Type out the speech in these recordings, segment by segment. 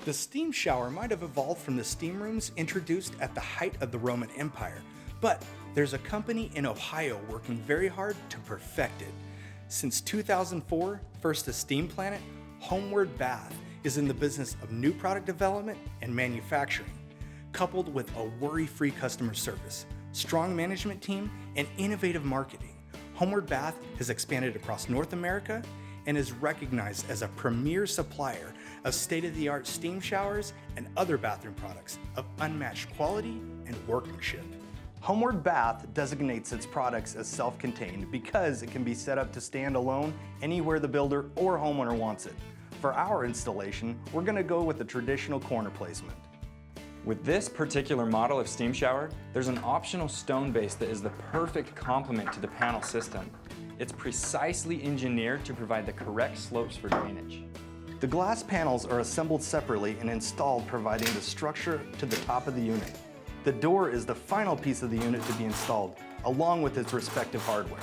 The steam shower might have evolved from the steam rooms introduced at the height of the Roman Empire, but there's a company in Ohio working very hard to perfect it. Since 2004, first a steam planet, Homeward Bath is in the business of new product development and manufacturing, coupled with a worry-free customer service, strong management team, and innovative marketing. Homeward Bath has expanded across North America and is recognized as a premier supplier of state-of-the-art steam showers and other bathroom products of unmatched quality and workmanship. Homeward Bath designates its products as self-contained because it can be set up to stand alone anywhere the builder or homeowner wants it. For our installation, we're going to go with the traditional corner placement. With this particular model of steam shower, there's an optional stone base that is the perfect complement to the panel system. It's precisely engineered to provide the correct slopes for drainage. The glass panels are assembled separately and installed, providing the structure to the top of the unit. The door is the final piece of the unit to be installed, along with its respective hardware.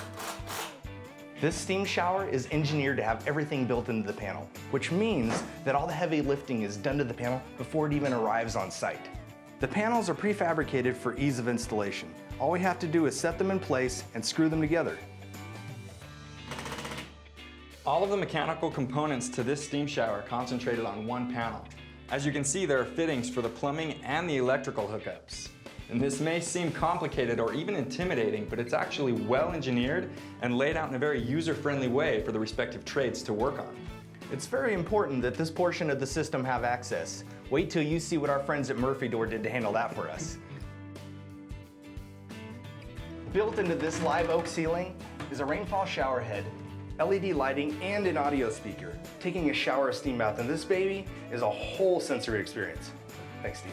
This steam shower is engineered to have everything built into the panel, which means that all the heavy lifting is done to the panel before it even arrives on site. The panels are prefabricated for ease of installation. All we have to do is set them in place and screw them together. All of the mechanical components to this steam shower are concentrated on one panel. As you can see, there are fittings for the plumbing and the electrical hookups. And this may seem complicated or even intimidating, but it's actually well engineered and laid out in a very user-friendly way for the respective trades to work on. It's very important that this portion of the system have access. Wait till you see what our friends at Murphy Door did to handle that for us. Built into this live oak ceiling is a rainfall shower head, LED lighting, and an audio speaker. Taking a shower or steam bath in this baby is a whole sensory experience. Thanks, Steve.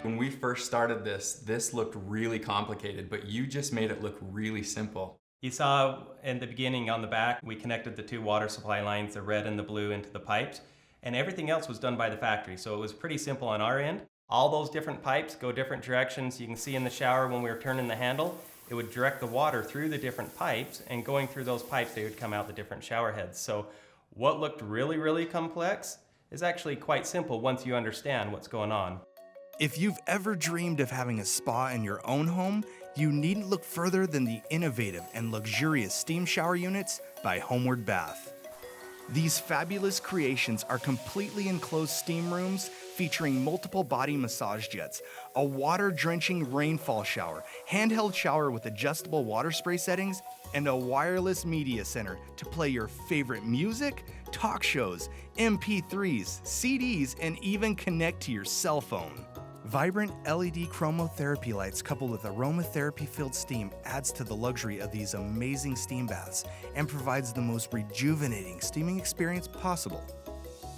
When we first started this looked really complicated, but you just made it look really simple. You saw in the beginning on the back, we connected the two water supply lines, the red and the blue, into the pipes, and everything else was done by the factory. So it was pretty simple on our end. All those different pipes go different directions. You can see in the shower when we were turning the handle, it would direct the water through the different pipes, and going through those pipes, they would come out the different shower heads. So what looked really, really complex is actually quite simple once you understand what's going on. If you've ever dreamed of having a spa in your own home, you needn't look further than the innovative and luxurious steam shower units by Homeward Bath. These fabulous creations are completely enclosed steam rooms featuring multiple body massage jets, a water-drenching rainfall shower, handheld shower with adjustable water spray settings, and a wireless media center to play your favorite music, talk shows, MP3s, CDs, and even connect to your cell phone. Vibrant LED chromotherapy lights coupled with aromatherapy-filled steam adds to the luxury of these amazing steam baths and provides the most rejuvenating steaming experience possible.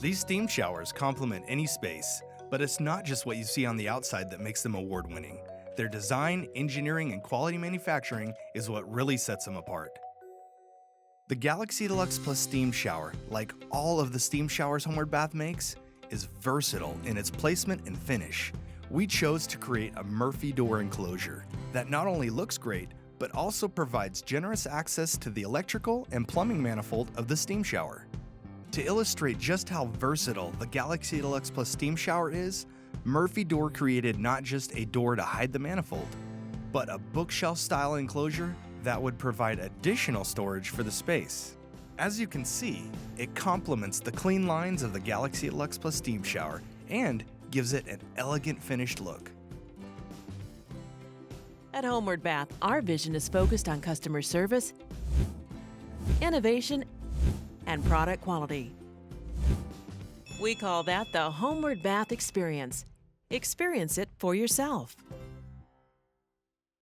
These steam showers complement any space, but it's not just what you see on the outside that makes them award-winning. Their design, engineering, and quality manufacturing is what really sets them apart. The Galaxy Deluxe Plus Steam Shower, like all of the steam showers Homeward Bath makes, is versatile in its placement and finish. We chose to create a Murphy door enclosure that not only looks great, but also provides generous access to the electrical and plumbing manifold of the steam shower. To illustrate just how versatile the Galaxy Deluxe Plus Steam Shower is, Murphy Door created not just a door to hide the manifold, but a bookshelf-style enclosure that would provide additional storage for the space. As you can see, it complements the clean lines of the Galaxy Deluxe Plus Steam Shower and gives it an elegant finished look. At Homeward Bath, our vision is focused on customer service, innovation, and product quality. We call that the Homeward Bath experience. Experience it for yourself.